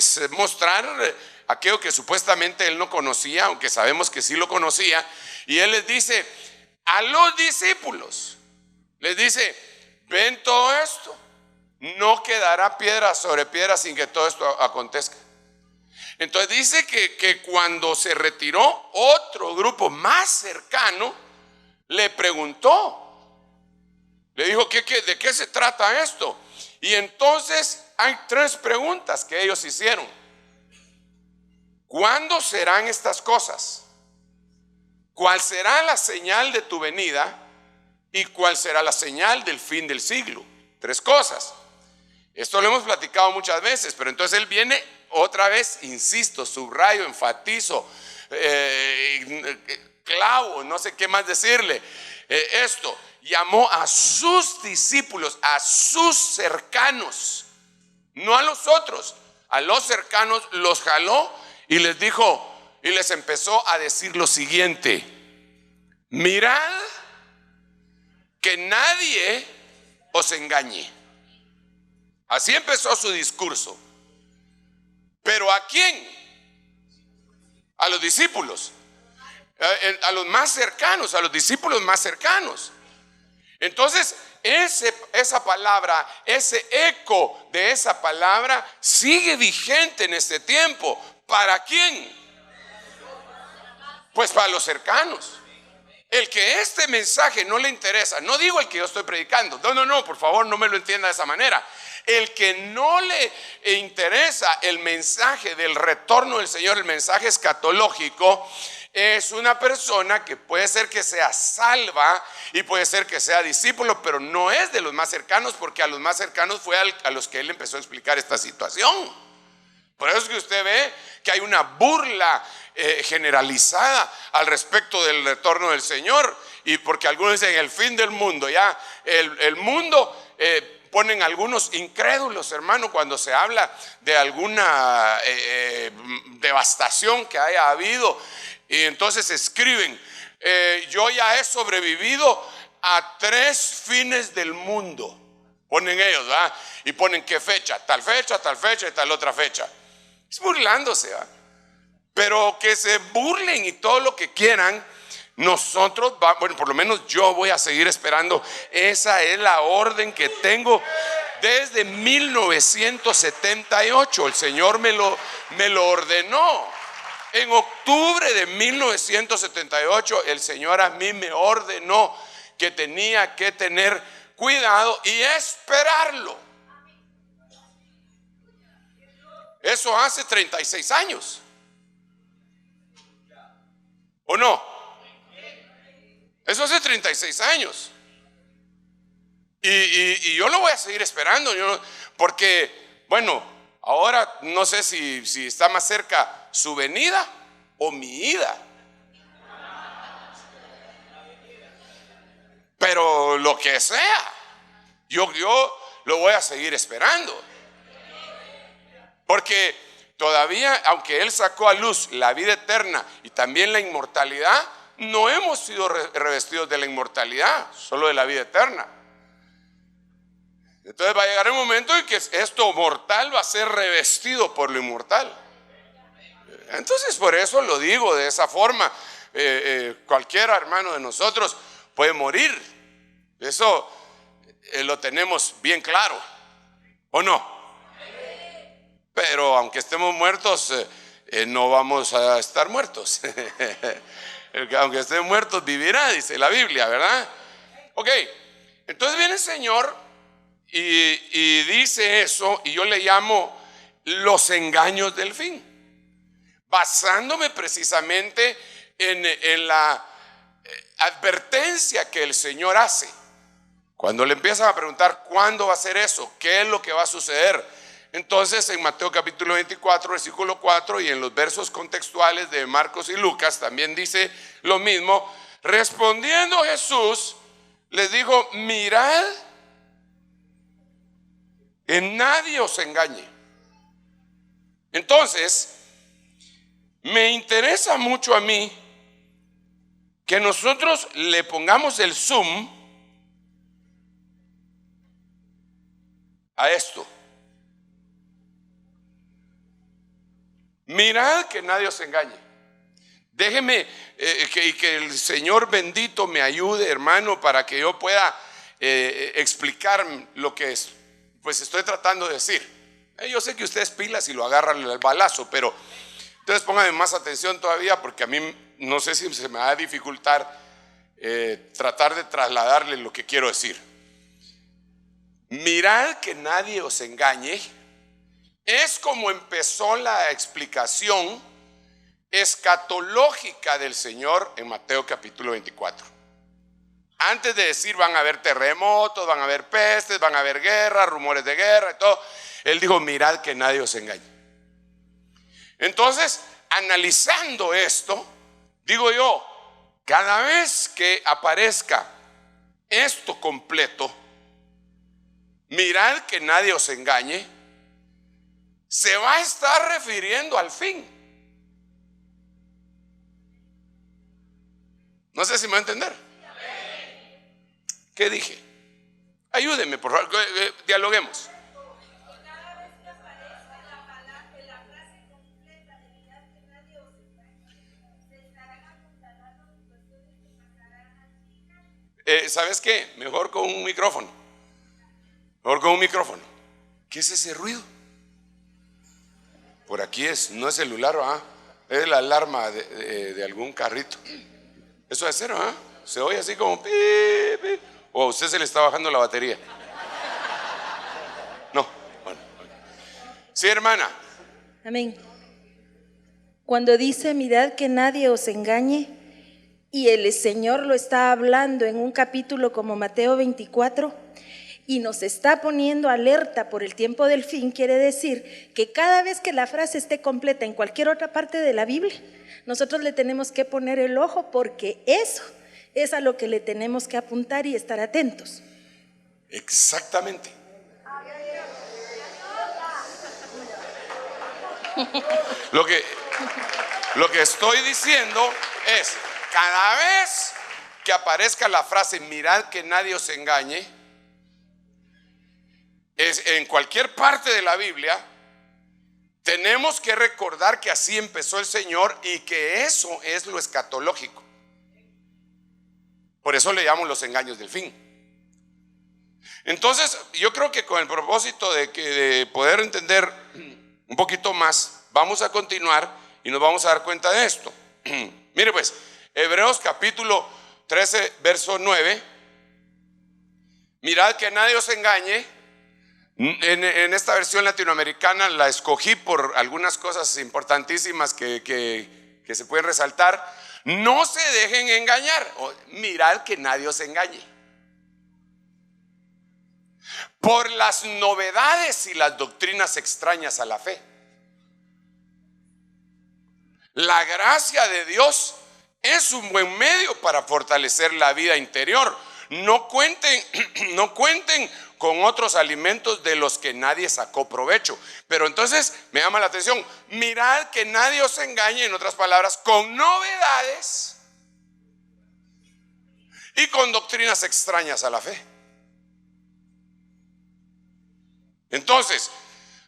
pues mostrar aquello que supuestamente él no conocía, aunque sabemos que sí lo conocía. Y él les dice a los discípulos, les dice: ven todo esto, no quedará piedra sobre piedra sin que todo esto acontezca. Entonces dice que cuando se retiró, otro grupo más cercano le preguntó, le dijo: ¿de qué se trata esto? Y entonces hay tres preguntas que ellos hicieron. ¿Cuándo serán estas cosas? ¿Cuál será la señal de tu venida? ¿Y cuál será la señal del fin del siglo? Tres cosas. Esto lo hemos platicado muchas veces, pero entonces él viene otra vez, insisto, subrayo, enfatizo, clavo, no sé qué más decirle. Esto, llamó a sus discípulos, a sus cercanos, no a los otros, a los cercanos, los jaló y les dijo, y les empezó a decir lo siguiente: mirad que nadie os engañe. Así empezó su discurso. ¿Pero a quién? A los discípulos, a los más cercanos, a los discípulos más cercanos. Entonces esa palabra, ese eco de esa palabra sigue vigente en este tiempo. ¿Para quién? Pues para los cercanos. El que este mensaje no le interesa, no digo el que yo estoy predicando, no, por favor no me lo entienda de esa manera. El que no le interesa el mensaje del retorno del Señor, el mensaje escatológico, es una persona que puede ser que sea salva y puede ser que sea discípulo, pero no es de los más cercanos, porque a los más cercanos fue a los que él empezó a explicar esta situación. Por eso es que usted ve que hay una burla generalizada al respecto del retorno del Señor, y porque algunos dicen el fin del mundo, ya el mundo, ponen algunos incrédulos, hermano, cuando se habla de alguna devastación que haya habido, y entonces escriben: yo ya he sobrevivido a 3 fines del mundo, ponen ellos, ¿verdad? Y ponen qué fecha, tal fecha y tal otra fecha. Es burlándose, ¿verdad? Pero que se burlen y todo lo que quieran, nosotros, bueno, por lo menos yo voy a seguir esperando. Esa es la orden que tengo desde 1978. El Señor me lo ordenó. En octubre de 1978 el Señor a mí me ordenó que tenía que tener cuidado y esperarlo. Eso hace 36 años. ¿O no? Eso hace 36 años. Y yo lo voy a seguir esperando, porque, bueno, ahora no sé si está más cerca su venida o mi ida. Pero lo que sea, yo lo voy a seguir esperando. Porque todavía, aunque Él sacó a luz la vida eterna y también la inmortalidad, no hemos sido revestidos de la inmortalidad, solo de la vida eterna. Entonces va a llegar un momento en que esto mortal va a ser revestido por lo inmortal. Entonces por eso lo digo de esa forma. Cualquier hermano de nosotros puede morir. Eso lo tenemos bien claro, ¿o no? Pero aunque estemos muertos, no vamos a estar muertos. Aunque estén muertos vivirá, dice la Biblia, ¿verdad? Ok, entonces viene el Señor y dice eso, y yo le llamo los engaños del fin, basándome precisamente en la advertencia que el Señor hace. Cuando le empiezan a preguntar cuándo va a ser eso, qué es lo que va a suceder, entonces en Mateo capítulo 24 versículo 4 y en los versos contextuales de Marcos y Lucas también dice lo mismo. Respondiendo Jesús les dijo: mirad que nadie os engañe. Entonces me interesa mucho a mí que nosotros le pongamos el zoom a esto. Mirad que nadie os engañe. Déjeme que el Señor bendito me ayude, hermano, para que yo pueda explicar lo que pues estoy tratando de decir. Yo sé que ustedes pilas y lo agarran el balazo, pero entonces pónganme más atención todavía, porque a mí no sé si se me va a dificultar tratar de trasladarle lo que quiero decir. Mirad que nadie os engañe es como empezó la explicación escatológica del Señor en Mateo capítulo 24. Antes de decir van a haber terremotos, van a haber pestes, van a haber guerras, rumores de guerra y todo, Él dijo: mirad que nadie os engañe. Entonces, analizando esto, digo yo, cada vez que aparezca esto completo, mirad que nadie os engañe, se va a estar refiriendo al fin. No sé si me va a entender. ¿Qué dije? Ayúdenme, por favor, dialoguemos. ¿Sabes qué? Mejor con un micrófono. Mejor con un micrófono. ¿Qué es ese ruido? Por aquí no es celular, es la alarma de algún carrito. Eso es cero, se oye así como pi, pi. O a usted se le está bajando la batería. No, bueno. Sí, hermana. Amén. Cuando dice mirad que nadie os engañe, y el Señor lo está hablando en un capítulo como Mateo 24, y nos está poniendo alerta por el tiempo del fin, quiere decir que cada vez que la frase esté completa en cualquier otra parte de la Biblia, nosotros le tenemos que poner el ojo, porque eso es a lo que le tenemos que apuntar y estar atentos. Exactamente. Lo que estoy diciendo es, cada vez que aparezca la frase mirad que nadie os engañe, en cualquier parte de la Biblia, tenemos que recordar que así empezó el Señor y que eso es lo escatológico. Por eso le llamamos los engaños del fin. Entonces, yo creo que con el propósito de poder entender un poquito más, vamos a continuar y nos vamos a dar cuenta de esto. Mire pues, Hebreos capítulo 13, verso 9. Mirad que nadie os engañe. En esta versión latinoamericana la escogí por algunas cosas importantísimas que se pueden resaltar. No se dejen engañar. Mirad que nadie os engañe por las novedades y las doctrinas extrañas a la fe. La gracia de Dios es un buen medio para fortalecer la vida interior. No cuenten con otros alimentos de los que nadie sacó provecho. Pero entonces me llama la atención, mirad que nadie os engañe, en otras palabras, con novedades y con doctrinas extrañas a la fe. Entonces,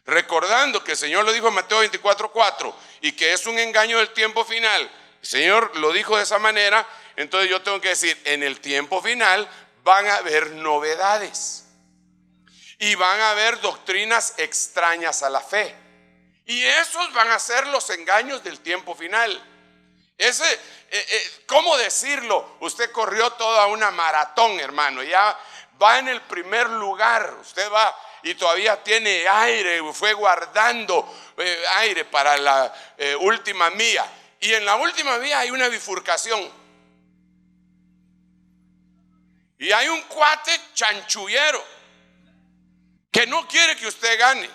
recordando que el Señor lo dijo en Mateo 24:4 y que es un engaño del tiempo final, el Señor lo dijo de esa manera. Entonces yo tengo que decir, en el tiempo final van a haber novedades y van a haber doctrinas extrañas a la fe, y esos van a ser los engaños del tiempo final. ¿Cómo decirlo? Usted corrió toda una maratón, hermano, ya va en el primer lugar, usted va y todavía tiene aire, fue guardando aire para la última milla, y en la última milla hay una bifurcación. Y hay un cuate chanchullero que no quiere que usted gane,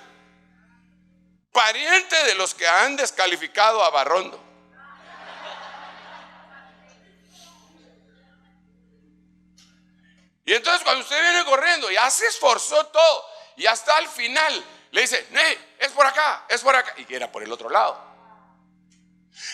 pariente de los que han descalificado a Barrondo. Y entonces cuando usted viene corriendo, ya se esforzó todo, ya está al final, le dice, es por acá, y era por el otro lado.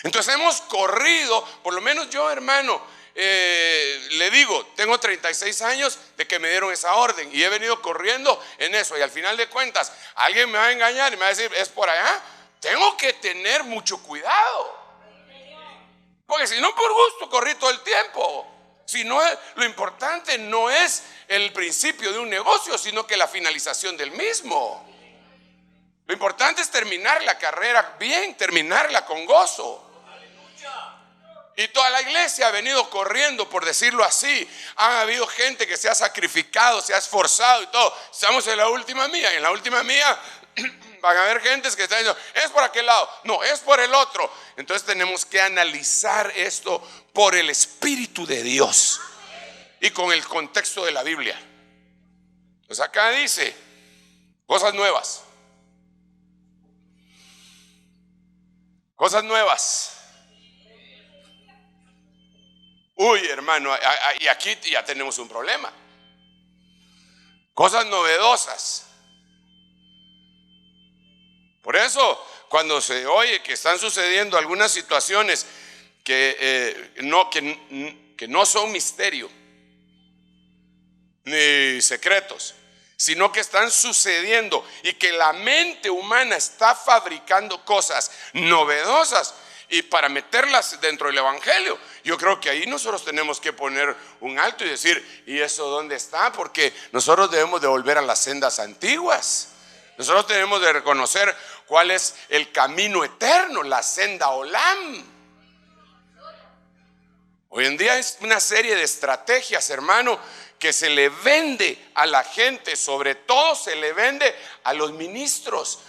Entonces hemos corrido, por lo menos yo, hermano, le digo, tengo 36 años de que me dieron esa orden y he venido corriendo en eso, y al final de cuentas alguien me va a engañar y me va a decir, es por allá, tengo que tener mucho cuidado. Porque si no, por gusto corrí todo el tiempo. Si no, lo importante no es el principio de un negocio, sino que la finalización del mismo. Lo importante es terminar la carrera bien, terminarla con gozo. Y toda la iglesia ha venido corriendo, por decirlo así. Ha habido gente que se ha sacrificado, se ha esforzado y todo. Estamos en la última milla, y en la última milla van a haber gentes que están diciendo, es por aquel lado, no, es por el otro. Entonces tenemos que analizar esto por el Espíritu de Dios y con el contexto de la Biblia. Pues acá dice cosas nuevas. Cosas nuevas. Uy, hermano, y aquí ya tenemos un problema. Cosas novedosas. Por eso, cuando se oye que están sucediendo algunas situaciones que no son misterio ni secretos, sino que están sucediendo y que la mente humana está fabricando cosas novedosas y para meterlas dentro del evangelio, yo creo que ahí nosotros tenemos que poner un alto y decir, ¿y eso dónde está? Porque nosotros debemos de volver a las sendas antiguas. Nosotros tenemos de reconocer cuál es el camino eterno, la senda Olam. Hoy en día es una serie de estrategias, hermano, que se le vende a la gente, sobre todo se le vende a los ministros.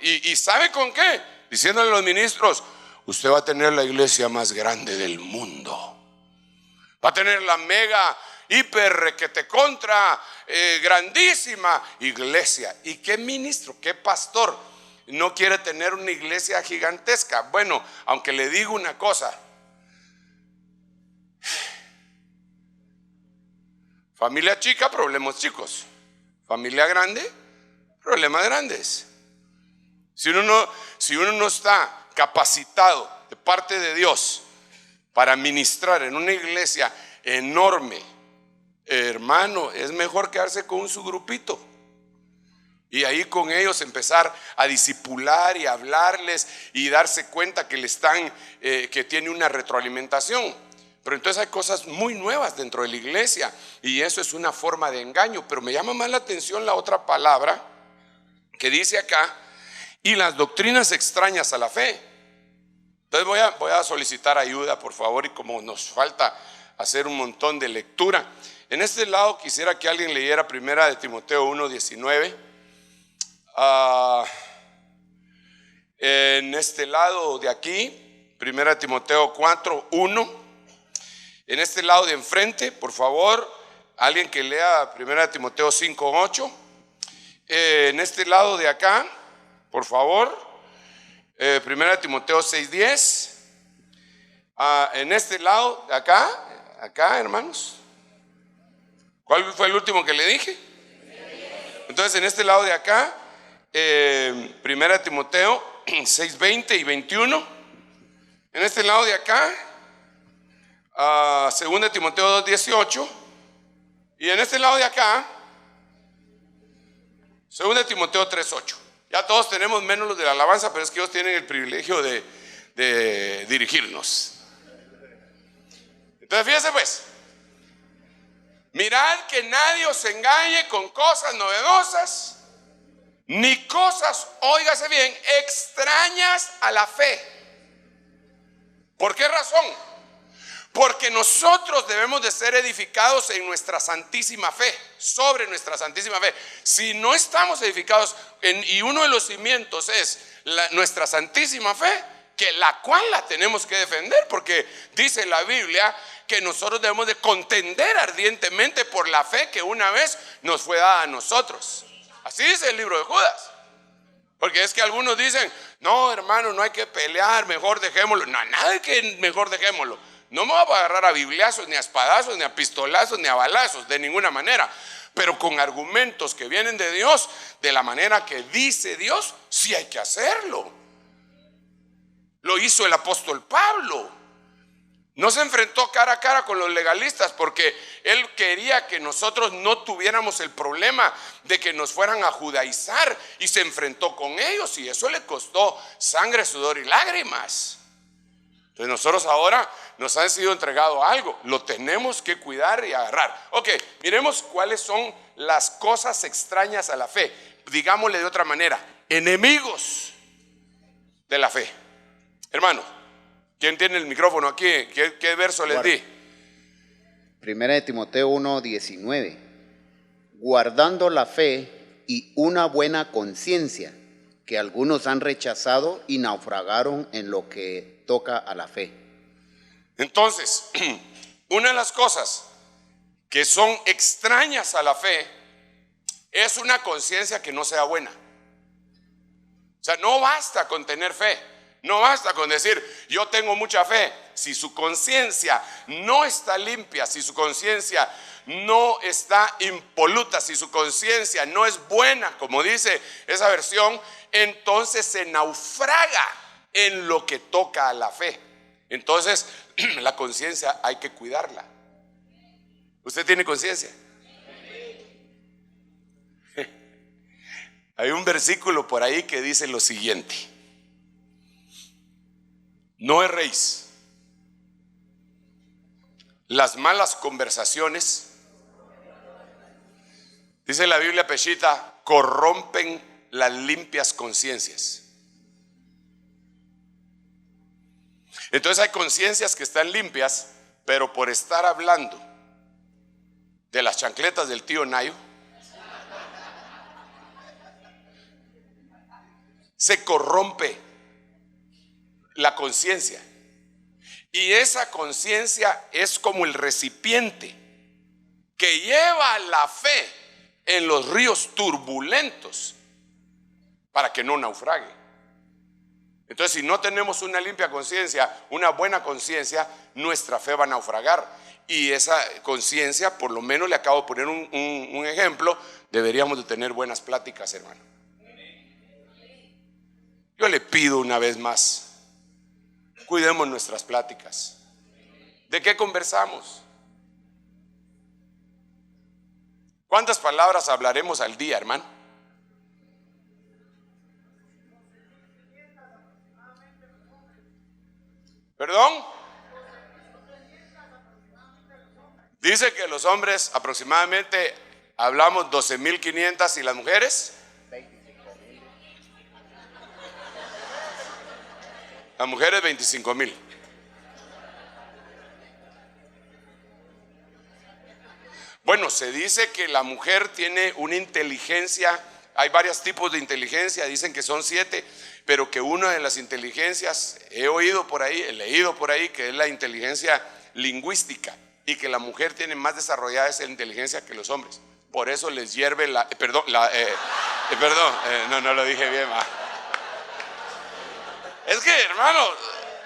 ¿Y sabe con qué? Diciéndole a los ministros, usted va a tener la iglesia más grande del mundo. Va a tener la mega, hiper, requete contra, grandísima iglesia. ¿Y qué ministro, qué pastor no quiere tener una iglesia gigantesca? Bueno, aunque le digo una cosa, familia chica, problemas chicos. Familia grande, problemas grandes. Si uno no está capacitado de parte de Dios para ministrar en una iglesia enorme, hermano, es mejor quedarse con su grupito y ahí con ellos empezar a discipular y hablarles y darse cuenta que que tiene una retroalimentación. Pero entonces hay cosas muy nuevas dentro de la iglesia y eso es una forma de engaño. Pero me llama más la atención la otra palabra que dice acá, y las doctrinas extrañas a la fe. Entonces voy a solicitar ayuda, por favor, y como nos falta hacer un montón de lectura, en este lado quisiera que alguien leyera 1 Timoteo 1:19. En este lado de aquí, 1 Timoteo 4:1. En este lado de enfrente, por favor, alguien que lea 1 Timoteo 5:8. En este lado de acá, por favor, 1 Timoteo 6:10. En este lado de acá, hermanos. ¿Cuál fue el último que le dije? Entonces, en este lado de acá, 1 Timoteo 6:20 y 21. En este lado de acá, 2 Timoteo 2:18. Y en este lado de acá, 2 Timoteo 3:8. Ya todos tenemos menos los de la alabanza, pero es que ellos tienen el privilegio de dirigirnos. Entonces fíjense pues, mirad que nadie os engañe con cosas novedosas, ni cosas, óigase bien, extrañas a la fe. ¿Por qué razón? Porque nosotros debemos de ser edificados en nuestra santísima fe, sobre nuestra santísima fe. Si no estamos edificados y uno de los cimientos es nuestra santísima fe, que la cual la tenemos que defender, porque dice la Biblia que nosotros debemos de contender ardientemente por la fe que una vez nos fue dada a nosotros. Así dice el libro de Judas. Porque es que algunos dicen, no hermano, no hay que pelear, mejor dejémoslo. No, nada de que mejor dejémoslo. No me voy a agarrar a bibliazos, ni a espadazos, ni a pistolazos, ni a balazos, de ninguna manera. Pero con argumentos que vienen de Dios, de la manera que dice Dios, sí hay que hacerlo. Lo hizo el apóstol Pablo. No se enfrentó cara a cara con los legalistas porque él quería que nosotros no tuviéramos el problema de que nos fueran a judaizar, y se enfrentó con ellos, y eso le costó sangre, sudor y lágrimas. Entonces nosotros ahora nos han sido entregado algo, lo tenemos que cuidar y agarrar. Ok, miremos cuáles son las cosas extrañas a la fe. Digámosle de otra manera, enemigos de la fe. Hermano, ¿quién tiene el micrófono aquí? ¿Qué verso les di? Primera de Timoteo 1:19. Guardando la fe y una buena conciencia, que algunos han rechazado y naufragaron en lo que toca a la fe. Entonces, una de las cosas que son extrañas a la fe es una conciencia que no sea buena. O sea, no basta con tener fe, no basta con decir yo tengo mucha fe. Si su conciencia no está limpia, si su conciencia no está impoluta, si su conciencia no es buena, como dice esa versión, entonces se naufraga en lo que toca a la fe. Entonces, la conciencia hay que cuidarla. ¿Usted tiene conciencia? Hay un versículo por ahí que dice lo siguiente: no erréis. Las malas conversaciones, dice la Biblia Peshita, corrompen las limpias conciencias. Entonces hay conciencias que están limpias, pero por estar hablando de las chancletas del tío Nayo, se corrompe la conciencia. Y esa conciencia es como el recipiente que lleva la fe en los ríos turbulentos para que no naufrague. Entonces, si no tenemos una limpia conciencia, una buena conciencia, nuestra fe va a naufragar. Y esa conciencia, por lo menos le acabo de poner un ejemplo, deberíamos de tener buenas pláticas, hermano. Yo le pido una vez más, cuidemos nuestras pláticas. ¿De qué conversamos? ¿Cuántas palabras hablaremos al día, hermano? ¿Perdón? Dice que los hombres aproximadamente hablamos 12.500 y las mujeres. Las mujeres 25.000. Bueno, se dice que la mujer tiene una inteligencia, hay varios tipos de inteligencia, dicen que son 7, pero que una de las inteligencias, he oído por ahí, he leído por ahí, que es la inteligencia lingüística, y que la mujer tiene más desarrollada esa inteligencia que los hombres. Por eso les hierve la, no lo dije bien, ma. Es que, hermano,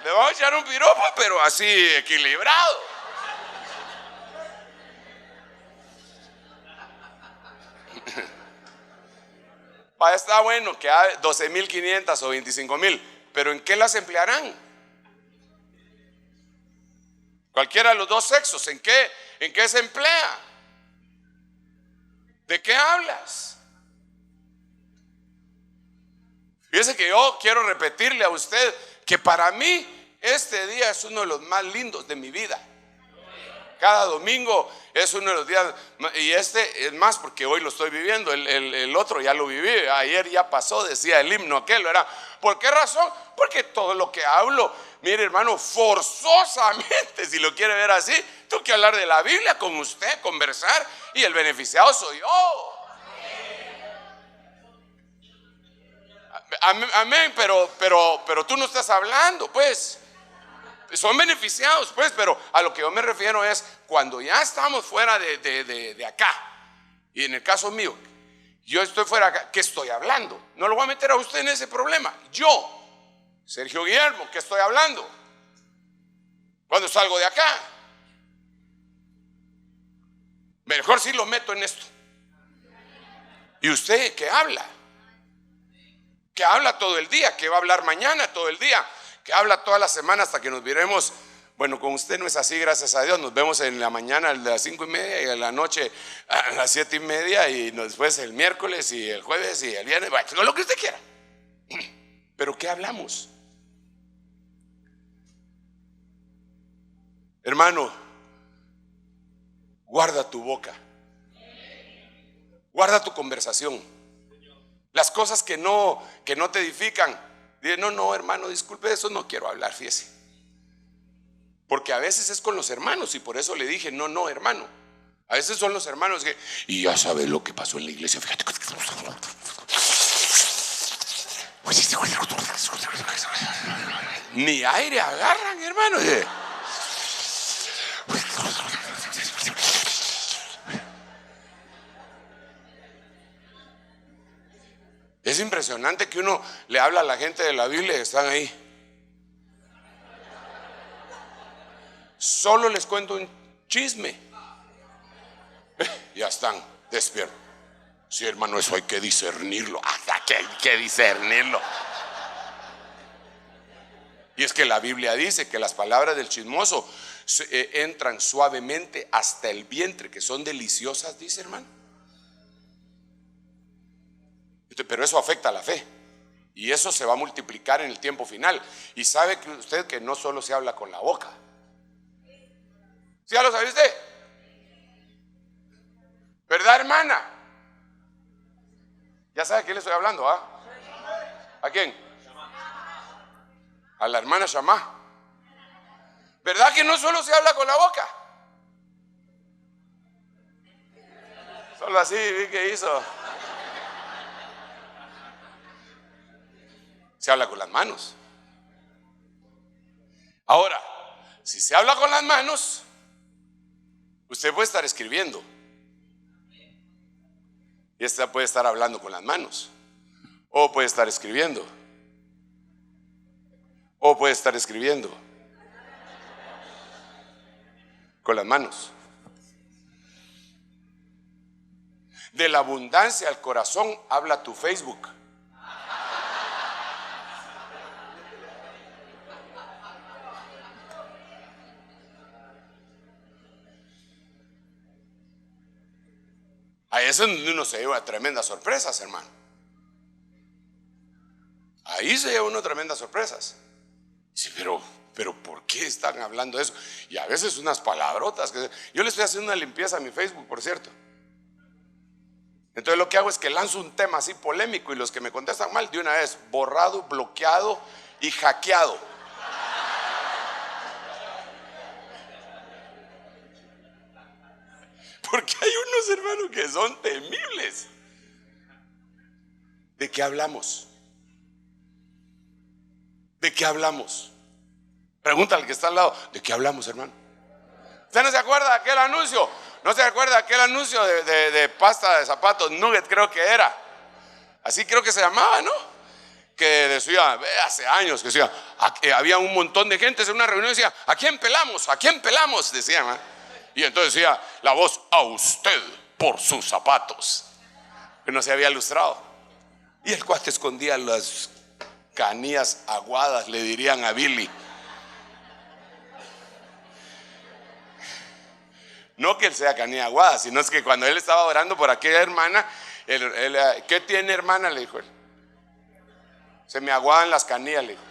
le vamos a echar un piropo, pero así equilibrado. Está bueno que hay 12.500 o 25.000, pero ¿en qué las emplearán? Cualquiera de los dos sexos, ¿en qué se emplea? ¿De qué hablas? Fíjese que yo quiero repetirle a usted que para mí este día es uno de los más lindos de mi vida. Cada domingo es uno de los días, y este es más porque hoy lo estoy viviendo, el otro ya lo viví, ayer ya pasó, decía el himno aquel, ¿verdad? ¿Por qué razón? Porque todo lo que hablo, mire hermano, forzosamente, si lo quiere ver así, tengo que hablar de la Biblia con usted, conversar, y el beneficiado soy yo. Amén, pero tú no estás hablando, pues. Son beneficiados, pues, pero a lo que yo me refiero es cuando ya estamos fuera de acá. Y en el caso mío, yo estoy fuera de acá, ¿qué estoy hablando? No lo voy a meter a usted en ese problema. Yo, Sergio Guillermo, ¿qué estoy hablando? Cuando salgo de acá, mejor si lo meto en esto. ¿Y usted qué habla? ¿Qué habla todo el día? ¿Qué va a hablar mañana todo el día? Que habla toda la semana hasta que nos viremos, Bueno, con usted no es así, gracias a Dios. Nos vemos en la mañana a las 5:30 y en la noche a las 7:30 y después el miércoles y el jueves y el viernes, bueno, lo que usted quiera. Pero ¿qué hablamos? Hermano, guarda tu boca. Guarda tu conversación. Las cosas que no te edifican. Dice, no, hermano, disculpe, de eso no quiero hablar, fíjese. Porque a veces es con los hermanos y por eso le dije, no, hermano. A veces son los hermanos que, y ya sabes lo que pasó en la iglesia, fíjate. Ni aire agarran, hermano. Es impresionante que uno le habla a la gente de la Biblia y están ahí. Solo les cuento un chisme. Ya están despiertos. Sí, hermano, eso hay que discernirlo. Hay que discernirlo. Y es que la Biblia dice que las palabras del chismoso entran suavemente hasta el vientre, que son deliciosas, dice, hermano. Pero eso afecta a la fe. Y eso se va a multiplicar en el tiempo final. Y sabe que usted que no solo se habla con la boca. ¿Sí ya lo sabe usted? ¿Verdad, hermana? Ya sabe a quién le estoy hablando, ¿ah? ¿A quién? A la hermana Shamá. ¿Verdad que no solo se habla con la boca? Solo así vi que hizo. Se habla con las manos. Ahora, si se habla con las manos, usted puede estar escribiendo y usted puede estar hablando con las manos, o puede estar escribiendo, o puede estar escribiendo con las manos. De la abundancia al corazón habla tu Facebook. Ahí es donde uno se lleva tremendas sorpresas, hermano. Ahí se lleva uno tremendas sorpresas. Sí, pero ¿por qué están hablando de eso? Y a veces unas palabrotas. Yo le estoy haciendo una limpieza a mi Facebook, por cierto. Entonces lo que hago es que lanzo un tema así polémico y los que me contestan mal, de una vez, borrado, bloqueado y hackeado. Porque hay unos hermanos que son temibles. ¿De qué hablamos? ¿De qué hablamos? Pregunta al que está al lado, ¿de qué hablamos, hermano? ¿Usted no se acuerda de aquel anuncio? ¿No se acuerda de aquel anuncio de pasta de zapatos? Nugget creo que era. Así creo que se llamaba, ¿no? Que decía, hace años que decía, había un montón de gente en una reunión y decía, ¿a quién pelamos? ¿A quién pelamos? Decían, ¿eh? Y entonces decía la voz, a usted por sus zapatos. Que no se había lustrado. Y el cuate escondía las canillas aguadas, le dirían a Billy. No que él sea canilla aguada, sino es que cuando él estaba orando por aquella hermana, ¿qué tiene, hermana? Le dijo él. Se me aguadan las canillas, le dijo.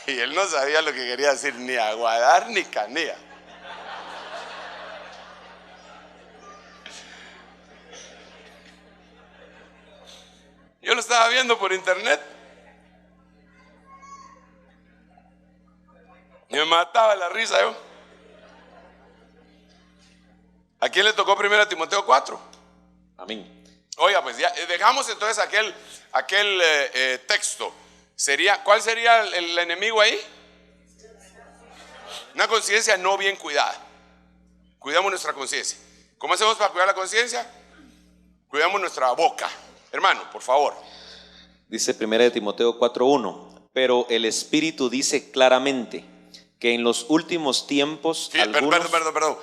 Y él no sabía lo que quería decir, ni aguadar ni canilla. Yo lo estaba viendo por internet. Y me mataba la risa yo. ¿A quién le tocó primero? A Timoteo 4. Amén. Oiga, pues ya dejamos entonces aquel texto. ¿Cuál sería el enemigo ahí? Una conciencia no bien cuidada. Cuidamos nuestra conciencia. ¿Cómo hacemos para cuidar la conciencia? Cuidamos nuestra boca. Hermano, por favor. Dice 1 Timoteo 4:1. Pero el Espíritu dice claramente que en los últimos tiempos Sí, perdón.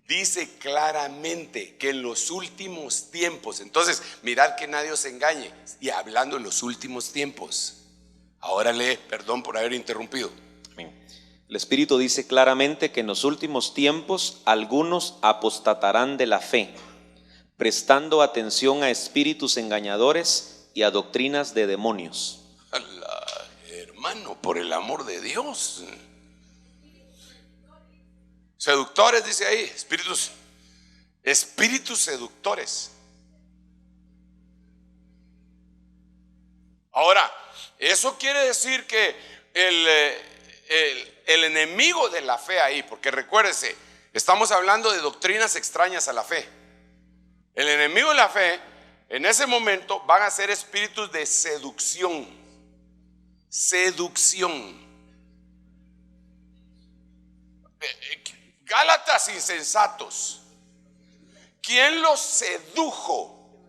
Dice claramente que en los últimos tiempos. Entonces, mirad que nadie os engañe. Y hablando en los últimos tiempos. Ahora lee, perdón por haber interrumpido. Amén. El Espíritu dice claramente que en los últimos tiempos algunos apostatarán de la fe, prestando atención a espíritus engañadores y a doctrinas de demonios. Hermano, por el amor de Dios. Seductores, dice ahí, espíritus seductores. Ahora, eso quiere decir que el enemigo de la fe ahí, porque recuérdese, estamos hablando de doctrinas extrañas a la fe. El enemigo de la fe, en ese momento, van a ser espíritus de seducción. Gálatas insensatos. ¿Quién los sedujo?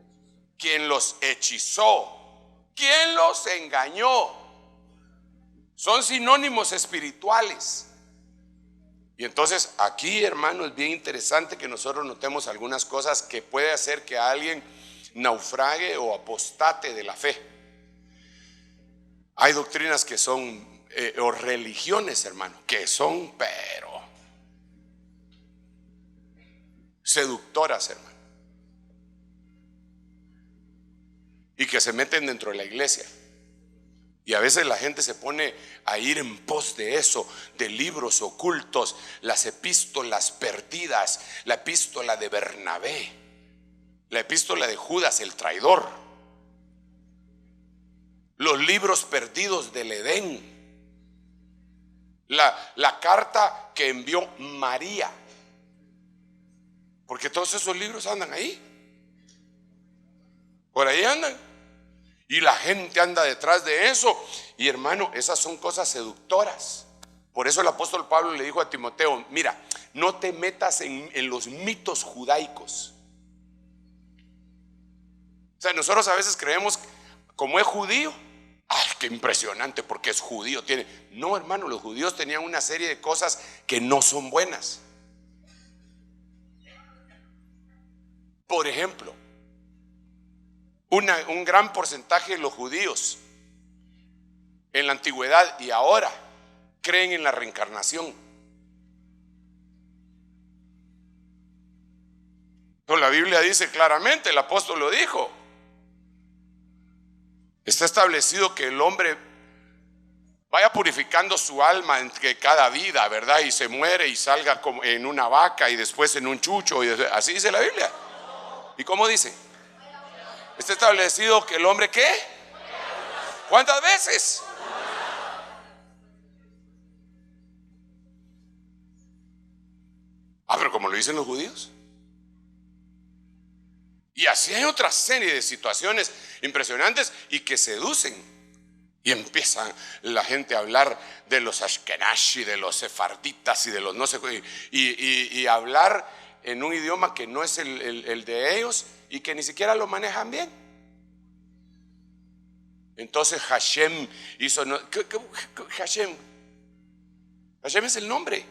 ¿Quién los hechizó? ¿Quién los engañó? Son sinónimos espirituales. Y entonces aquí, hermano, es bien interesante que nosotros notemos algunas cosas que puede hacer que alguien naufrague o apostate de la fe. Hay doctrinas que son, o religiones, hermano, que son, pero seductoras, hermano, y que se meten dentro de la iglesia. Y a veces la gente se pone a ir en pos de eso, de libros ocultos, las epístolas perdidas, la epístola de Bernabé, la epístola de Judas el traidor, los libros perdidos del Edén, la carta que envió María, porque todos esos libros andan ahí, por ahí andan. Y la gente anda detrás de eso. Y hermano, esas son cosas seductoras. Por eso el apóstol Pablo le dijo a Timoteo: mira, no te metas en los mitos judaicos. O sea, nosotros a veces creemos, como es judío, ¡ay, qué impresionante! Porque es judío. No, hermano, los judíos tenían una serie de cosas que no son buenas. Por ejemplo, un gran porcentaje de los judíos en la antigüedad y ahora creen en la reencarnación. Pero la Biblia dice claramente, el apóstol lo dijo, está establecido que el hombre vaya purificando su alma entre cada vida, ¿verdad? Y se muere y salga como en una vaca y después en un chucho, y así dice la Biblia. ¿Y cómo dice? Está establecido que el hombre, ¿qué? ¿Cuántas veces? Pero como lo dicen los judíos. Y así hay otra serie de situaciones impresionantes y que seducen. Y empiezan la gente a hablar de los ashkenazi, de los sefarditas y de los no sé qué, y hablar en un idioma que no es el de ellos y que ni siquiera lo manejan bien. Entonces Hashem hizo, Hashem es el nombre.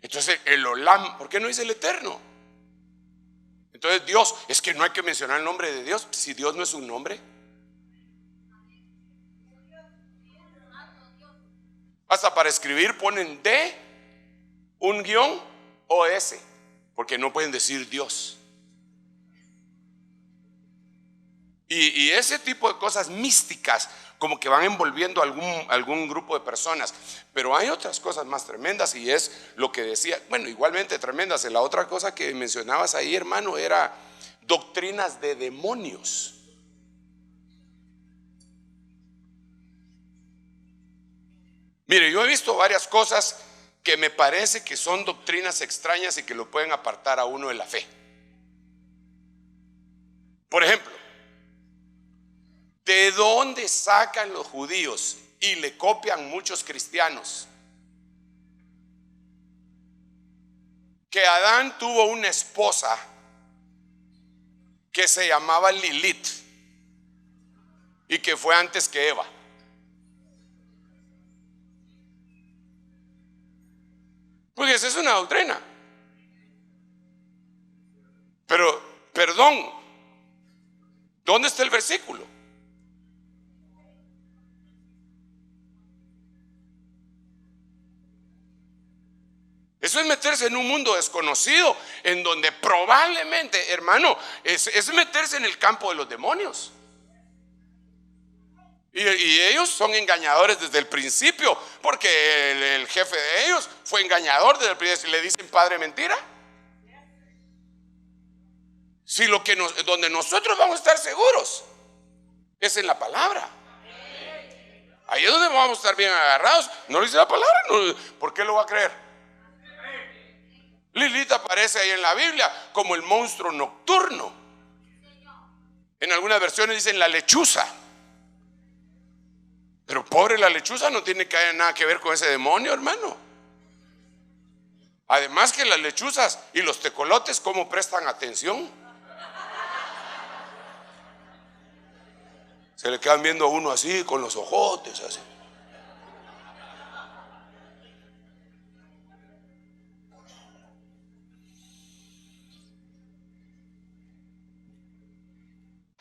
Entonces el Olam, ¿por qué no dice el Eterno? Entonces Dios, es que no hay que mencionar el nombre de Dios si Dios no es un nombre. Hasta para escribir ponen D, un guión o S, porque no pueden decir Dios. Y ese tipo de cosas místicas como que van envolviendo algún grupo de personas. Pero hay otras cosas más tremendas, y es lo que decía, bueno, igualmente tremendas. La otra cosa que mencionabas ahí, hermano, era doctrinas de demonios. Mire, yo he visto varias cosas que me parece que son doctrinas extrañas y que lo pueden apartar a uno de la fe. Por ejemplo, ¿de dónde sacan los judíos y le copian muchos cristianos que Adán tuvo una esposa que se llamaba Lilith y que fue antes que Eva? Porque esa es una doctrina. Pero, perdón, ¿dónde está el versículo? Eso es meterse en un mundo desconocido, en donde probablemente, hermano, es meterse en el campo de los demonios. Y ellos son engañadores desde el principio, porque el jefe de ellos fue engañador desde el principio. Le dicen padre mentira. Si donde nosotros vamos a estar seguros es en la palabra. Ahí es donde vamos a estar bien agarrados. No le dice la palabra, no, ¿por qué lo va a creer? Lilith aparece ahí en la Biblia como el monstruo nocturno. En algunas versiones dicen la lechuza. Pero pobre la lechuza, no tiene nada que ver con ese demonio, hermano. Además que las lechuzas y los tecolotes, ¿cómo prestan atención? Se le quedan viendo a uno así, con los ojotes así.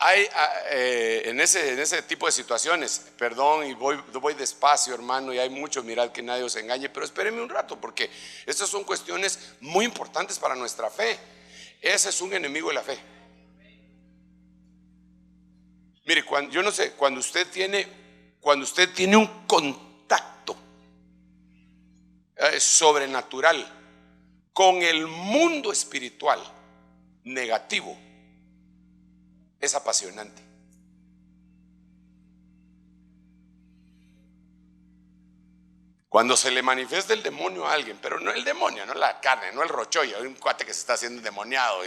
Hay en ese tipo de situaciones, perdón, y voy despacio, hermano, y hay mucho, mirad que nadie os engañe, pero espérenme un rato, porque estas son cuestiones muy importantes para nuestra fe. Ese es un enemigo de la fe. Mire, yo no sé, cuando usted tiene un contacto sobrenatural con el mundo espiritual negativo, es apasionante. Cuando se le manifiesta el demonio a alguien, pero no el demonio, no la carne, no el rochollo, hay un cuate que se está haciendo endemoniado.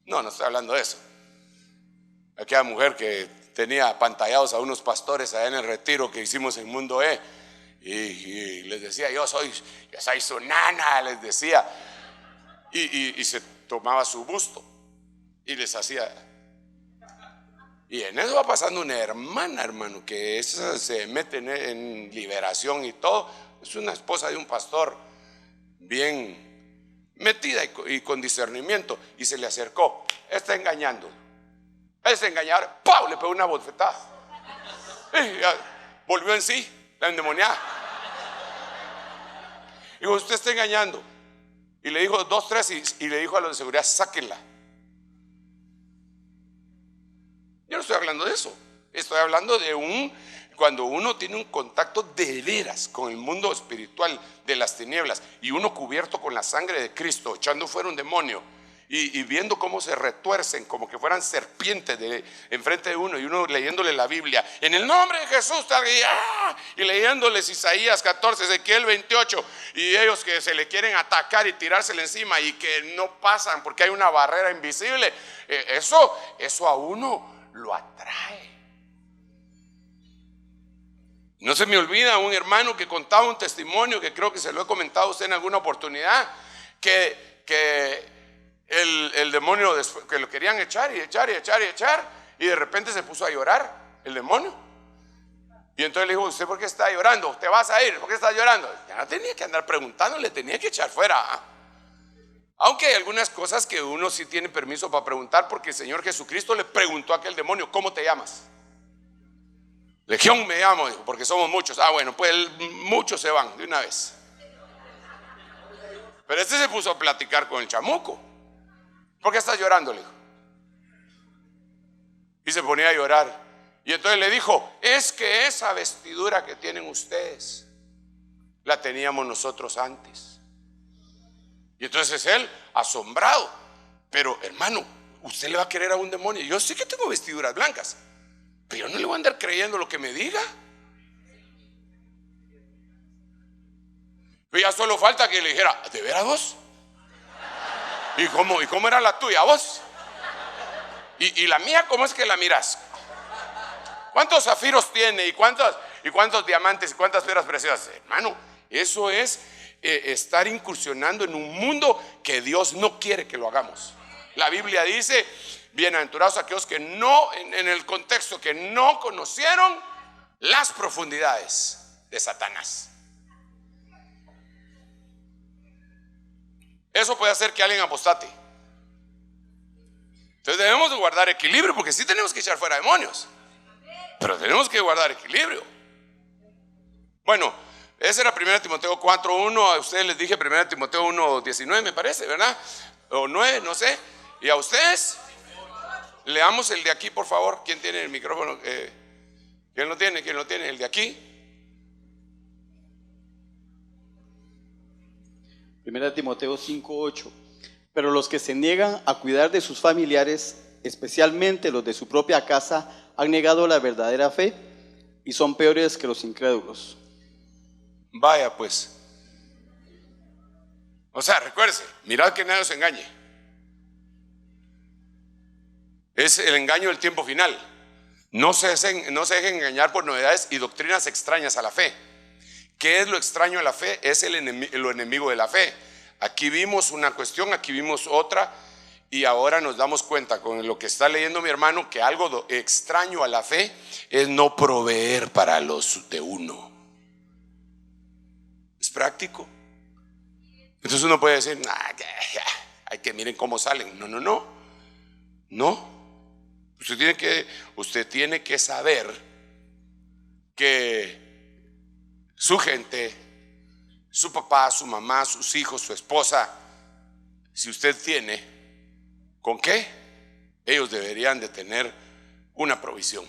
No estoy hablando de eso. Aquella mujer que tenía apantallados a unos pastores allá en el retiro que hicimos en Mundo E, y les decía, yo soy su nana, les decía, y se tomaba su busto y les hacía. Y en eso va pasando una hermana, hermano, que esa se mete en liberación y todo. Es una esposa de un pastor bien metida y con discernimiento. Y se le acercó. Está engañando. Ese engañador, ¡pau!, le pegó una bofetada. Y volvió en sí, la endemoniada. Dijo, usted está engañando. Y le dijo 2, 3 y le dijo a los de seguridad, sáquenla. Yo no estoy hablando de eso. Estoy hablando de cuando uno tiene un contacto de veras con el mundo espiritual de las tinieblas y uno cubierto con la sangre de Cristo, echando fuera un demonio y viendo cómo se retuercen como que fueran serpientes enfrente de uno, y uno leyéndole la Biblia en el nombre de Jesús, y leyéndoles Isaías 14, Ezequiel 28, y ellos que se le quieren atacar y tirársele encima y que no pasan porque hay una barrera invisible. Eso a uno lo atrae. No se me olvida un hermano que contaba un testimonio, que creo que se lo he comentado a usted en alguna oportunidad, que el demonio, que lo querían echar y de repente se puso a llorar el demonio. Y entonces le dijo, ¿usted por qué está llorando? ¿Te vas a ir? ¿Por qué está llorando? Ya no tenía que andar preguntando, le tenía que echar fuera. Aunque hay algunas cosas que uno sí tiene permiso para preguntar, porque el Señor Jesucristo le preguntó a aquel demonio, ¿cómo te llamas? Legión me llamo, dijo, porque somos muchos. Bueno, pues muchos se van de una vez. Pero este se puso a platicar con el chamuco. ¿Por qué estás llorando? Le dijo. Y se ponía a llorar. Y entonces le dijo, es que esa vestidura que tienen ustedes la teníamos nosotros antes. Y entonces él, asombrado, pero hermano, usted le va a querer a un demonio. Yo sé que tengo vestiduras blancas, pero yo no le voy a andar creyendo lo que me diga. Pero ya solo falta que le dijera, ¿de veras vos? ¿Y cómo era la tuya, vos? ¿Y la mía cómo es que la miras? ¿Cuántos zafiros tiene? ¿Y cuántos diamantes? ¿Y cuántas piedras preciosas? Hermano, eso es estar incursionando en un mundo que Dios no quiere que lo hagamos. La Biblia dice, bienaventurados aquellos que no, en el contexto, que no conocieron las profundidades de Satanás. Eso puede hacer que alguien apostate. Entonces debemos de guardar equilibrio, porque sí tenemos que echar fuera demonios, pero tenemos que guardar equilibrio. Bueno, Ese era 1 Timoteo 4:1. A ustedes les dije 1 Timoteo 1:19, me parece, ¿verdad? O 9, no sé. ¿Y a ustedes? Leamos el de aquí, por favor. ¿Quién tiene el micrófono? ¿Quién lo tiene? ¿Quién lo tiene? El de aquí. 1 Timoteo 5:8. Pero los que se niegan a cuidar de sus familiares, especialmente los de su propia casa, han negado la verdadera fe y son peores que los incrédulos. Vaya pues. O sea, recuérdese, mirad que nadie os engañe. Es el engaño del tiempo final. No se dejen engañar por novedades y doctrinas extrañas a la fe. ¿Qué es lo extraño a la fe? Es lo enemigo de la fe. Aquí vimos una cuestión, aquí vimos otra, y ahora nos damos cuenta con lo que está leyendo mi hermano que algo extraño a la fe es no proveer para los de uno. Es práctico. Entonces uno puede decir, hay que miren cómo salen. No. Usted tiene que saber que su gente, su papá, su mamá, sus hijos, su esposa, si usted tiene, ¿con qué? Ellos deberían de tener una provisión.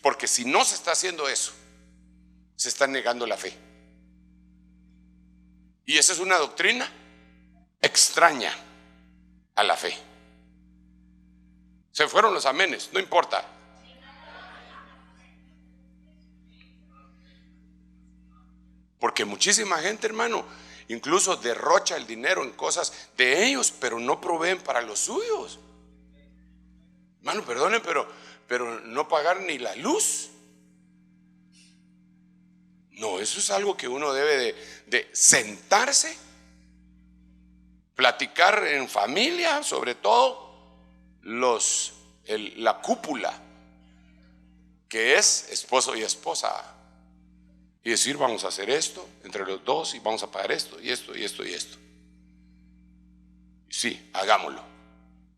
Porque si no se está haciendo eso, se está negando la fe. Y esa es una doctrina extraña a la fe. Se fueron los amenes, no importa. Porque muchísima gente, hermano, incluso derrocha el dinero en cosas de ellos, pero no proveen para los suyos. Hermano, perdonen, pero no pagar ni la luz. No, eso es algo que uno debe de sentarse, platicar en familia, sobre todo la cúpula, que es esposo y esposa, y decir, vamos a hacer esto entre los dos y vamos a pagar esto y esto y esto y esto. Sí, hagámoslo.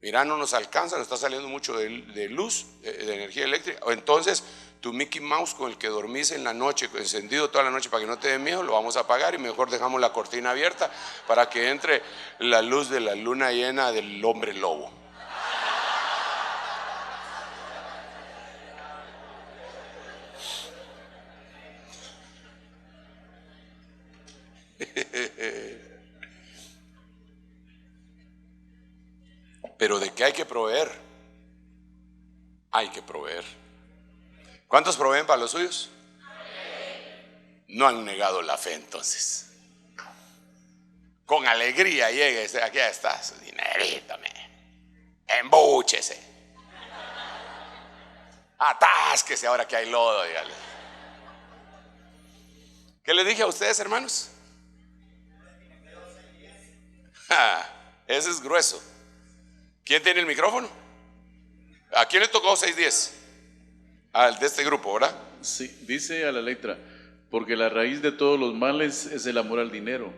Mira, no nos alcanza, nos está saliendo mucho de luz, de energía eléctrica. O entonces tu Mickey Mouse con el que dormís en la noche, encendido toda la noche para que no te dé miedo, lo vamos a apagar y mejor dejamos la cortina abierta para que entre la luz de la luna llena del hombre lobo. Pero ¿de qué hay que proveer? Hay que proveer. ¿Cuántos proveen para los suyos? No han negado la fe entonces. Con alegría llegue, aquí está su dinerito, embúchese, atásquese ahora que hay lodo, dígale. ¿Qué les dije a ustedes, hermanos? Ese es grueso. ¿Quién tiene el micrófono? ¿A quién le tocó 6:10? Al de este grupo, ¿verdad? Sí, dice a la letra: porque la raíz de todos los males es el amor al dinero,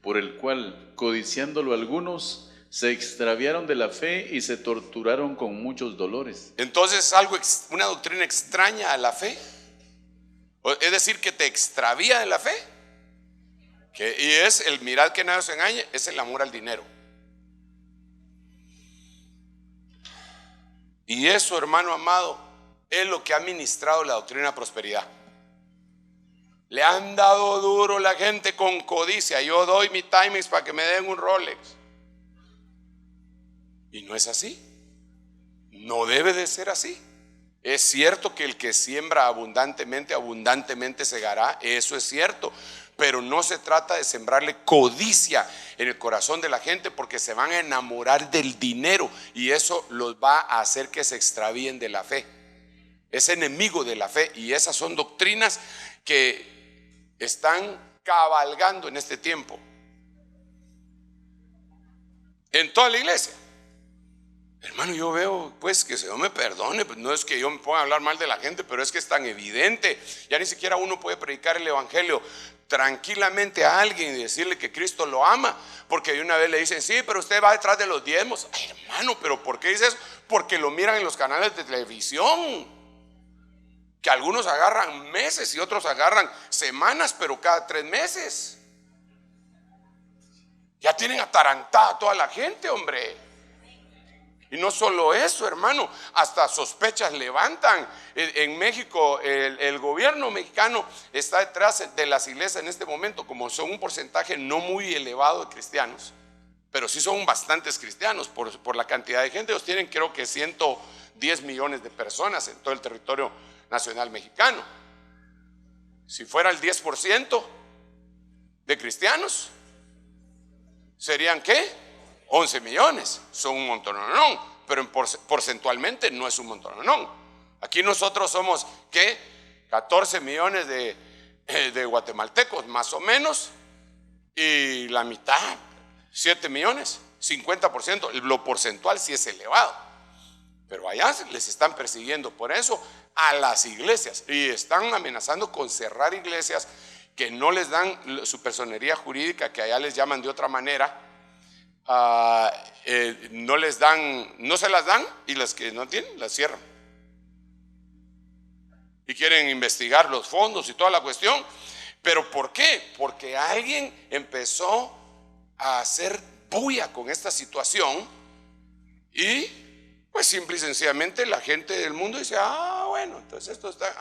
por el cual, codiciándolo algunos, se extraviaron de la fe y se torturaron con muchos dolores. Entonces, una doctrina extraña a la fe. Es decir, que te extravía de la fe. Y es el mirad que nadie os engañe, es el amor al dinero. Y eso, hermano amado, es lo que ha ministrado la doctrina de prosperidad. Le han dado duro la gente con codicia. Yo doy mi Timex para que me den un Rolex. Y no es así. No debe de ser así. Es cierto que el que siembra abundantemente, abundantemente segará. Eso es cierto. Pero no se trata de sembrarle codicia en el corazón de la gente, porque se van a enamorar del dinero y eso los va a hacer que se extravíen de la fe. Es enemigo de la fe, y esas son doctrinas que están cabalgando en este tiempo en toda la iglesia. Hermano, yo veo pues que Dios me perdone, pues no es que yo me ponga a hablar mal de la gente, pero es que es tan evidente. Ya ni siquiera uno puede predicar el evangelio tranquilamente a alguien y decirle que Cristo lo ama, porque de una vez le dicen, sí, pero usted va detrás de los diezmos. Ay, hermano, pero ¿por qué dice eso? Porque lo miran en los canales de televisión. que algunos agarran meses y otros agarran semanas, pero cada 3 meses. Ya tienen atarantada a toda la gente, hombre. Y no solo eso, hermano, hasta sospechas levantan. En México, el gobierno mexicano está detrás de las iglesias en este momento, como son un porcentaje no muy elevado de cristianos, pero sí son bastantes cristianos por la cantidad de gente. Ellos tienen, creo que 110 millones de personas en todo el territorio nacional mexicano. Si fuera el 10% de cristianos, ¿serían qué? 11 millones. Son un montononón, pero porcentualmente no es un montononón. Aquí nosotros somos ¿qué? 14 millones de guatemaltecos más o menos, y la mitad, 7 millones, 50%. Lo porcentual sí es elevado, pero allá les están persiguiendo por eso a las iglesias y están amenazando con cerrar iglesias que no les dan su personería jurídica, que allá les llaman de otra manera. No les dan, no se las dan, y las que no tienen las cierran y quieren investigar los fondos y toda la cuestión. ¿Pero por qué? Porque alguien empezó a hacer bulla con esta situación y pues simple y sencillamente la gente del mundo dice: bueno, entonces esto está,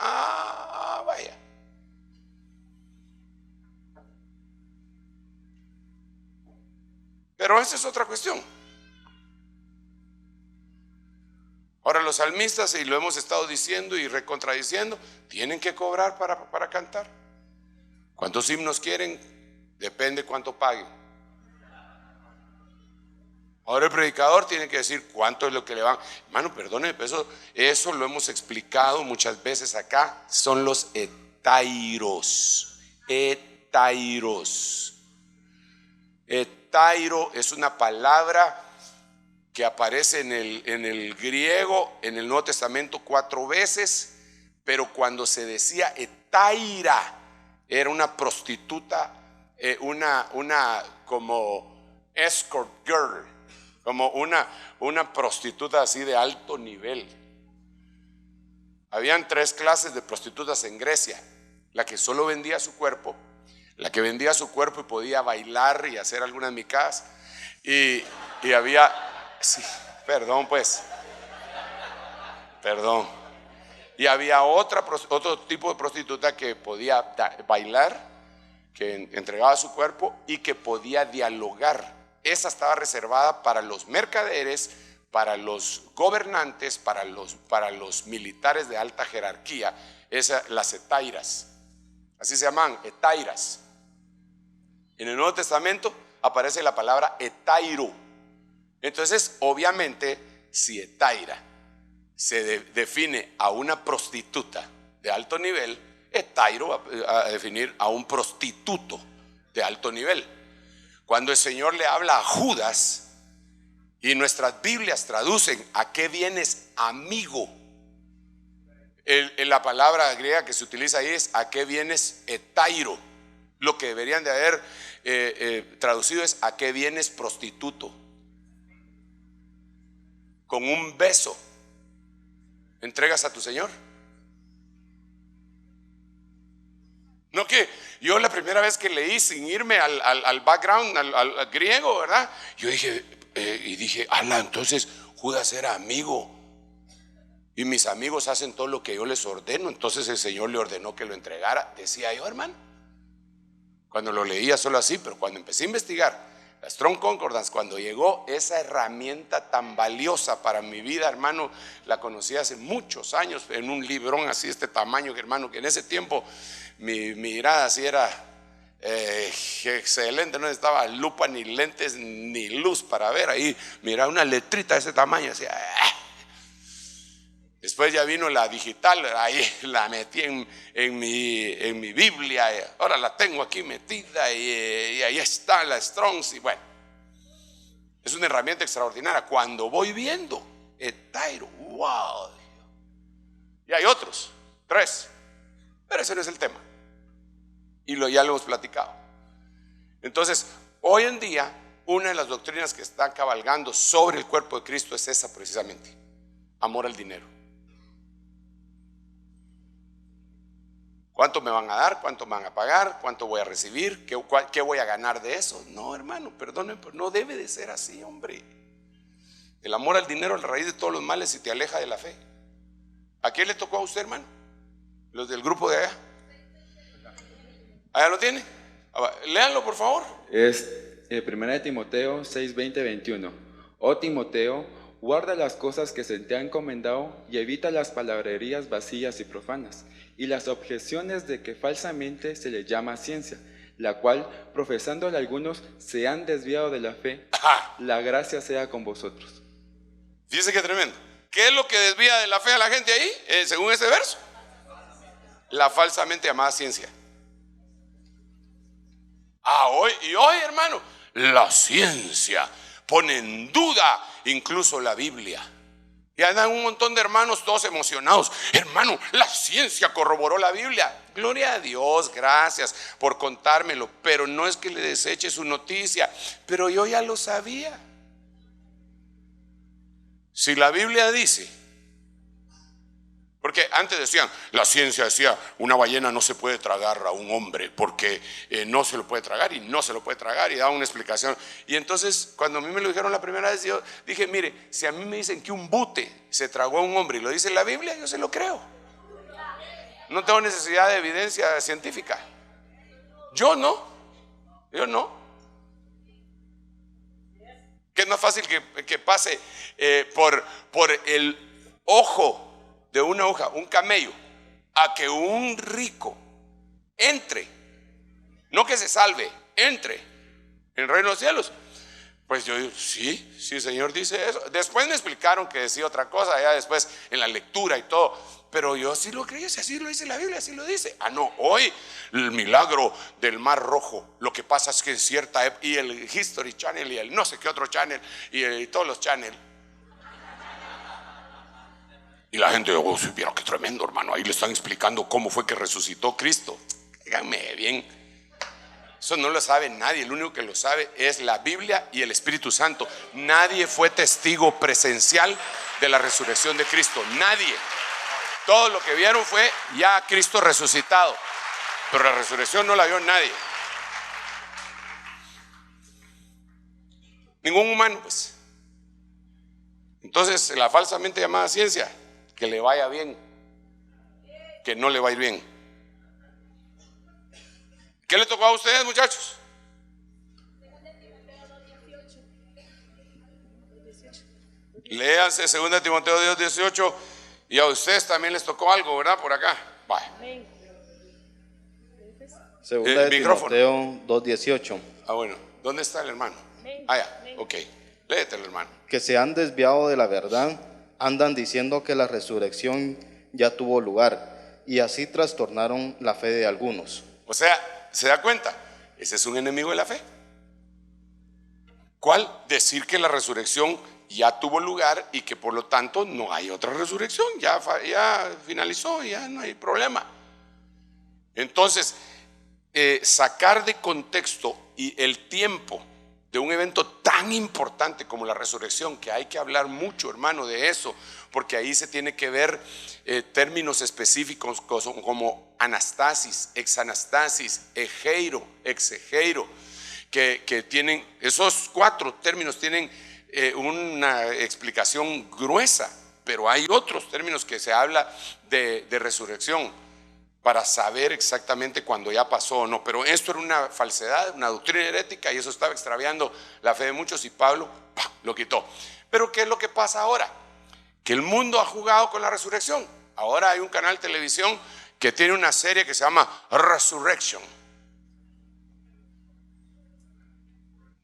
vaya. Pero esa es otra cuestión. Ahora los salmistas, y lo hemos estado diciendo y recontradiciendo, tienen que cobrar para cantar. ¿Cuántos himnos quieren? Depende cuánto paguen. Ahora el predicador tiene que decir cuánto es lo que le van. Hermano, perdóneme, eso lo hemos explicado muchas veces acá. Son los etairos. Etairos. Etairo es una palabra que aparece en el griego, en el Nuevo Testamento 4 veces, pero cuando se decía etaira, era una prostituta, una como escort girl, como una prostituta así de alto nivel. Habían 3 clases de prostitutas en Grecia: la que solo vendía su cuerpo, la que vendía su cuerpo y podía bailar y hacer algunas micadas, y había, sí, perdón, y había otro tipo de prostituta que podía bailar, que entregaba su cuerpo y que podía dialogar. Esa estaba reservada para los mercaderes, para los gobernantes, para los militares de alta jerarquía. Las etairas, así se llaman, etairas. En el Nuevo Testamento aparece la palabra etairo. Entonces, obviamente, si etaira se define a una prostituta de alto nivel, etairo va a definir a un prostituto de alto nivel. Cuando el Señor le habla a Judas, y nuestras Biblias traducen ¿a qué vienes, amigo? La palabra griega que se utiliza ahí es ¿a qué vienes, etairo? Lo que deberían de haber traducido es ¿a qué vienes, prostituto? Con un beso entregas a tu Señor. No, que yo la primera vez que leí, sin irme al background, al griego, ¿verdad? Yo dije, ala, entonces Judas era amigo, y mis amigos hacen todo lo que yo les ordeno, entonces el Señor le ordenó que lo entregara. Decía yo, hermano, cuando lo leía solo así, pero cuando empecé a investigar la Strong Concordance, cuando llegó esa herramienta tan valiosa para mi vida, hermano, la conocí hace muchos años en un librón así de este tamaño, hermano, que en ese tiempo mi mirada así era excelente, no necesitaba lupa ni lentes ni luz para ver. Ahí miraba una letrita de ese tamaño, así. Después ya vino la digital, ahí la metí en mi Biblia, ahora la tengo aquí metida y ahí está la Strongs. Y bueno, es una herramienta extraordinaria. Cuando voy viendo etairo, wow, y hay otros 3, pero ese no es el tema, y ya lo hemos platicado. Entonces, hoy en día, una de las doctrinas que están cabalgando sobre el cuerpo de Cristo es esa precisamente: amor al dinero. ¿Cuánto me van a dar? ¿Cuánto me van a pagar? ¿Cuánto voy a recibir? ¿Qué voy a ganar de eso? No, hermano, perdónenme, pero no debe de ser así, hombre. El amor al dinero es la raíz de todos los males y te aleja de la fe. ¿A quién le tocó a usted, hermano? Los del grupo de allá. ¿Allá lo tiene? Léanlo, por favor. Es 1 Timoteo 6, 20, 21. Oh Timoteo, guarda las cosas que se te han encomendado y evita las palabrerías vacías y profanas y las objeciones de que falsamente se le llama ciencia, la cual, profesándole algunos, se han desviado de la fe. Ajá. La gracia sea con vosotros. Fíjese qué tremendo. ¿Qué es lo que desvía de la fe a la gente ahí, según ese verso? La falsamente llamada ciencia. Hoy, hermano, la ciencia pone en duda incluso la Biblia. Y andan un montón de hermanos todos emocionados. Hermano, la ciencia corroboró la Biblia. Gloria a Dios, gracias por contármelo. Pero no es que le deseche su noticia. Pero yo ya lo sabía. Si la Biblia dice, porque antes decían, la ciencia decía, una ballena no se puede tragar a un hombre porque no se lo puede tragar y no se lo puede tragar, y daba una explicación. Y entonces cuando a mí me lo dijeron la primera vez, yo dije, mire, si a mí me dicen que un bute se tragó a un hombre y lo dice la Biblia, yo se lo creo. No tengo necesidad de evidencia científica. Yo no. Que es más fácil que pase por el ojo de una aguja, un camello, a que un rico entre, no que se salve, entre en el reino de los cielos. Pues yo digo, sí, el Señor dice eso. Después me explicaron que decía otra cosa, ya después en la lectura y todo, pero yo sí lo creí, así lo dice la Biblia, así lo dice. No, hoy el milagro del Mar Rojo, lo que pasa es que en cierta época, y el History Channel y el no sé qué otro channel y todos los channels. Y la gente, oh, vieron qué tremendo, hermano, ahí le están explicando cómo fue que resucitó Cristo. Díganme bien, eso no lo sabe nadie, el único que lo sabe es la Biblia y el Espíritu Santo. Nadie fue testigo presencial de la resurrección de Cristo, nadie. Todo lo que vieron fue ya Cristo resucitado, pero la resurrección no la vio nadie. Ningún humano, pues. Entonces, la falsamente llamada ciencia, que le vaya bien, que no le va a ir bien. ¿Qué le tocó a ustedes, muchachos? Léanse 2 Timoteo 2:18. Y a ustedes también les tocó algo, ¿verdad? Por acá. Vaya. Segunda de micrófono. Timoteo 2:18. Bueno, ¿dónde está el hermano? Ya, ok. Léetelo, hermano. Que se han desviado de la verdad, andan diciendo que la resurrección ya tuvo lugar, y así trastornaron la fe de algunos. O sea, ¿se da cuenta? Ese es un enemigo de la fe. ¿Cuál? Decir que la resurrección ya tuvo lugar y que por lo tanto no hay otra resurrección, ya finalizó, ya no hay problema. Entonces, sacar de contexto y el tiempo de un evento tan importante como la resurrección, que hay que hablar mucho, hermano, de eso, porque ahí se tiene que ver términos específicos como anastasis, exanastasis, egeiro, exegeiro, que tienen, esos 4 términos tienen una explicación gruesa, pero hay otros términos que se habla de resurrección para saber exactamente cuándo ya pasó o no. Pero esto era una falsedad, una doctrina herética, y eso estaba extraviando la fe de muchos, y Pablo lo quitó. Pero ¿qué es lo que pasa ahora? Que el mundo ha jugado con la resurrección. Ahora hay un canal de televisión que tiene una serie que se llama Resurrection,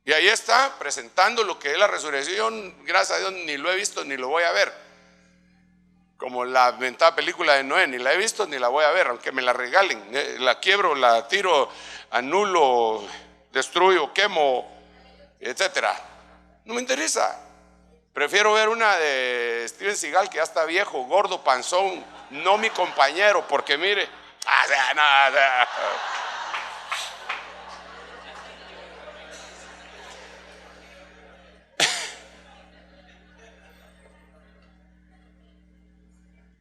y ahí está presentando lo que es la resurrección. Gracias a Dios ni lo he visto ni lo voy a ver. Como la mentada película de Noé, ni la he visto ni la voy a ver, aunque me la regalen. La quiebro, la tiro, anulo, destruyo, quemo, etcétera. No me interesa. Prefiero ver una de Steven Seagal, que ya está viejo, gordo, panzón, no mi compañero, porque mire, nada.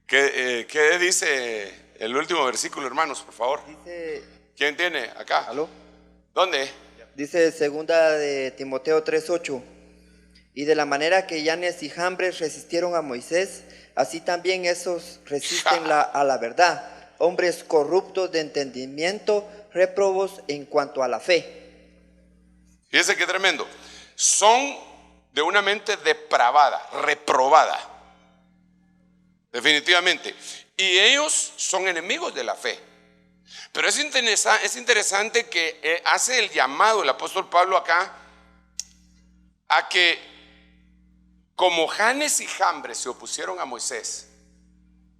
¿Qué dice el último versículo, hermanos, por favor. Dice, ¿Quién tiene? Acá. ¿aló? ¿Dónde? Dice segunda de Timoteo 3:8. Y de la manera que Yanes y Jambres resistieron a Moisés, así también esos resisten a la verdad. Hombres corruptos de entendimiento, réprobos en cuanto a la fe. Fíjese qué tremendo. Son de una mente depravada, reprobada. Definitivamente. Y ellos son enemigos de la fe. Pero es interesante que hace el llamado el apóstol Pablo acá a que como Janes y Jambres se opusieron a Moisés,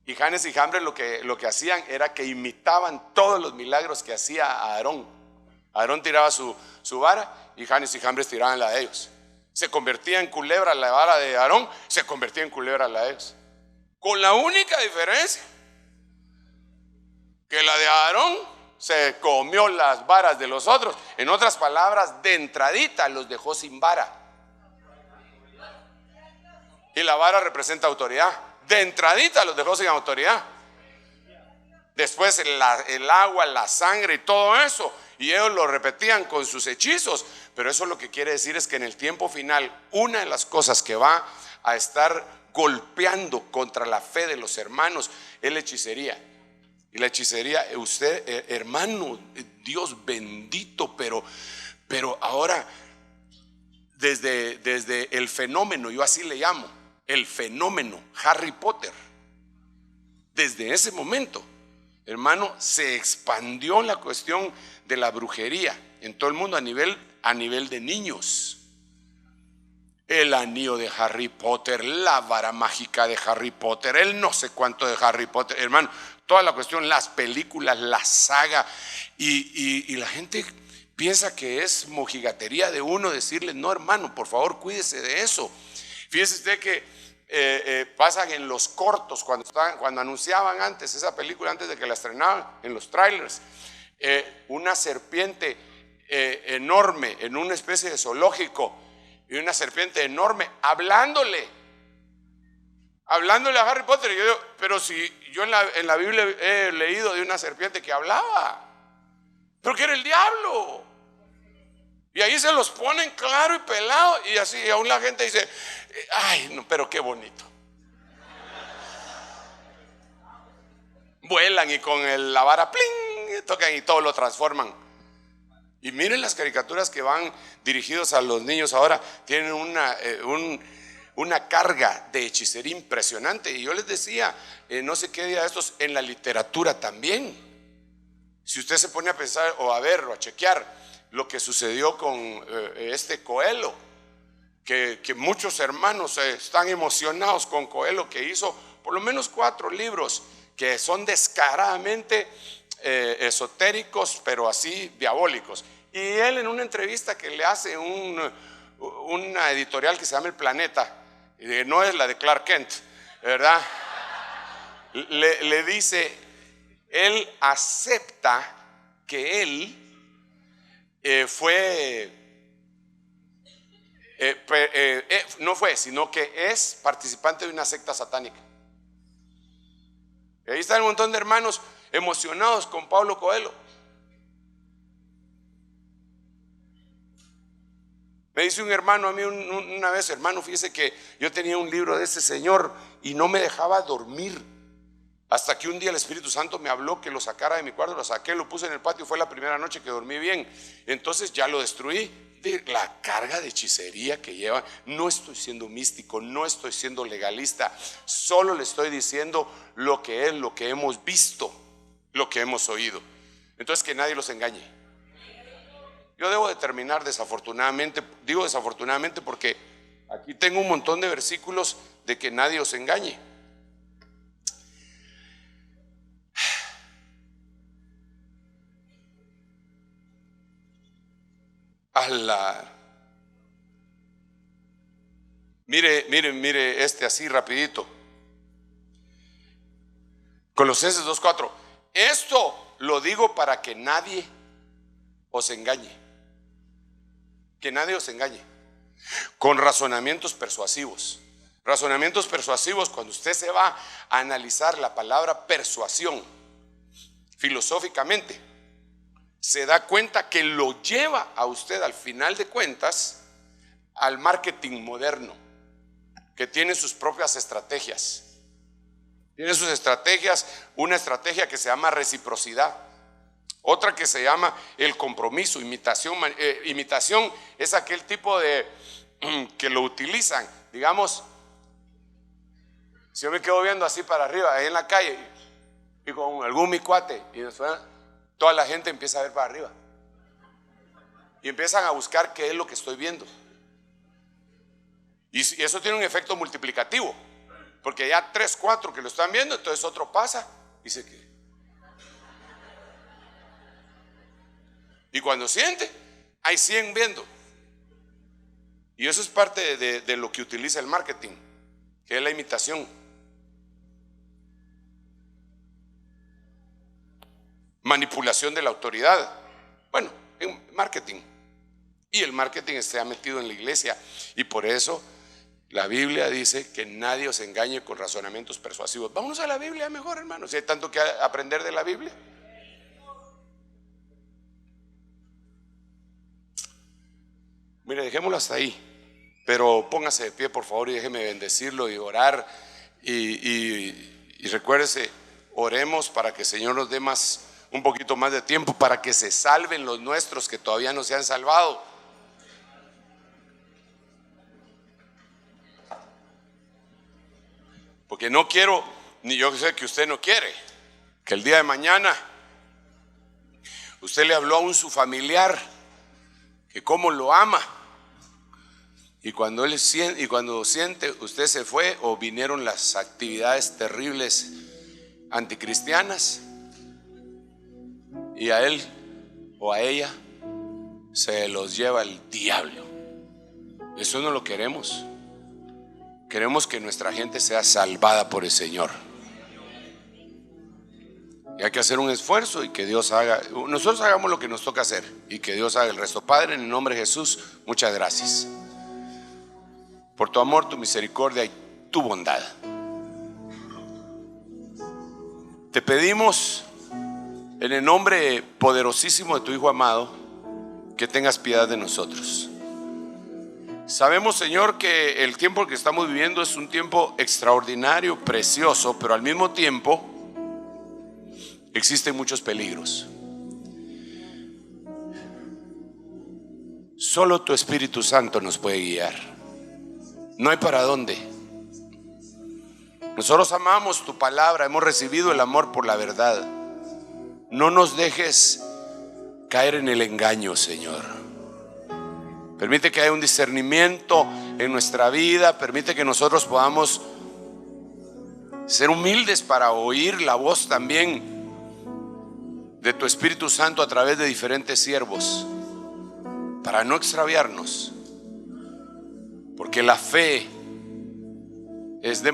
y Janes y Jambres lo que hacían era que imitaban todos los milagros que hacía Aarón. Aarón tiraba su vara y Janes y Jambres tiraban la de ellos. Se convertía en culebra la vara de Aarón, se convertía en culebra la de ellos. Con la única diferencia que la de Aarón se comió las varas de los otros. En otras palabras, de entradita los dejó sin vara. Y la vara representa autoridad. De entradita los dejó sin autoridad. Después el agua, la sangre y todo eso. Y ellos lo repetían con sus hechizos. Pero eso lo que quiere decir es que en el tiempo final, una de las cosas que va a estar golpeando contra la fe de los hermanos es la hechicería. Y la hechicería, usted, hermano, Dios bendito, pero ahora desde el fenómeno, yo así le llamo, el fenómeno Harry Potter, desde ese momento, hermano, se expandió la cuestión de la brujería en todo el mundo a nivel de niños. El anillo de Harry Potter, la vara mágica de Harry Potter, el no sé cuánto de Harry Potter, hermano, toda la cuestión, las películas, la saga, y la gente piensa que es mojigatería de uno decirle, no, hermano, por favor, cuídese de eso. Fíjese usted que pasan en los cortos, cuando anunciaban antes esa película, antes de que la estrenaban, en los trailers, una serpiente enorme en una especie de zoológico, y una serpiente enorme hablándole a Harry Potter. Y yo digo, pero si yo en la Biblia he leído de una serpiente que hablaba, pero que era el diablo. Y ahí se los ponen claro y pelado, y así, y aún la gente dice, ay, no, pero qué bonito. Vuelan y con la vara, pling, tocan y todo lo transforman. Y miren las caricaturas que van dirigidos a los niños ahora, tienen una carga de hechicería impresionante. Y yo les decía, no sé qué día de estos, en la literatura también. Si usted se pone a pensar o a ver o a chequear lo que sucedió con este Coelho, que muchos hermanos están emocionados con Coelho, que hizo por lo menos 4 libros que son descaradamente esotéricos, pero así diabólicos. Y él, en una entrevista que le hace una editorial que se llama El Planeta, no es la de Clark Kent, ¿verdad? Le dice, él acepta que él no fue, sino que es participante de una secta satánica. Y ahí está un montón de hermanos emocionados con Paulo Coelho. Me dice un hermano a mí una vez, hermano, fíjese que yo tenía un libro de ese señor y no me dejaba dormir. Hasta que un día el Espíritu Santo me habló que lo sacara de mi cuarto, lo saqué, lo puse en el patio, fue la primera noche que dormí bien. Entonces ya lo destruí. De la carga de hechicería que lleva. No estoy siendo místico, no estoy siendo legalista, solo le estoy diciendo lo que es, lo que hemos visto, lo que hemos oído. Entonces que nadie los engañe. Yo debo de terminar desafortunadamente, digo desafortunadamente porque aquí tengo un montón de versículos de que nadie os engañe. Mire este así rapidito. Colosenses 2:4. Esto lo digo para que nadie os engañe. Que nadie os engañe. Con razonamientos persuasivos. Razonamientos persuasivos, cuando usted se va a analizar la palabra persuasión, filosóficamente, se da cuenta que lo lleva a usted al final de cuentas al marketing moderno, que tiene sus propias estrategias. Tiene sus estrategias, una estrategia que se llama reciprocidad, otra que se llama el compromiso, imitación. Imitación es aquel tipo de que lo utilizan, digamos, si yo me quedo viendo así para arriba, ahí en la calle, y con algún mi cuate, y después toda la gente empieza a ver para arriba y empiezan a buscar qué es lo que estoy viendo, y eso tiene un efecto multiplicativo, porque ya 3, 4 que lo están viendo, entonces otro pasa y se queda, y cuando siente hay 100 viendo, y eso es parte de lo que utiliza el marketing, que es la imitación. Manipulación de la autoridad, bueno, en marketing. Y el marketing está metido en la iglesia, y por eso la Biblia dice que nadie os engañe con razonamientos persuasivos. Vámonos a la Biblia mejor, hermanos, si hay tanto que aprender de la Biblia. Mire, dejémoslo hasta ahí, pero póngase de pie por favor y déjeme bendecirlo y orar, y recuérdese, oremos para que el Señor nos dé un poquito más de tiempo para que se salven los nuestros que todavía no se han salvado. Porque no quiero, ni yo sé que usted no quiere, que el día de mañana usted le habló a su familiar que cómo lo ama, y cuando siente usted se fue o vinieron las actividades terribles anticristianas, y a él o a ella se los lleva el diablo. Eso no lo queremos. Queremos que nuestra gente sea salvada por el Señor, y hay que hacer un esfuerzo, y que Dios haga, nosotros hagamos lo que nos toca hacer, y que Dios haga el resto. Padre, en el nombre de Jesús, muchas gracias por tu amor, tu misericordia y tu bondad. Te pedimos en el nombre poderosísimo de tu Hijo amado, que tengas piedad de nosotros. Sabemos, Señor, que el tiempo que estamos viviendo es un tiempo extraordinario, precioso, pero al mismo tiempo existen muchos peligros. Solo tu Espíritu Santo nos puede guiar. No hay para dónde. Nosotros amamos tu palabra, hemos recibido el amor por la verdad. No nos dejes caer en el engaño, Señor. Permite que haya un discernimiento en nuestra vida. Permite que nosotros podamos ser humildes para oír la voz también de tu Espíritu Santo a través de diferentes siervos, para no extraviarnos, porque la fe es de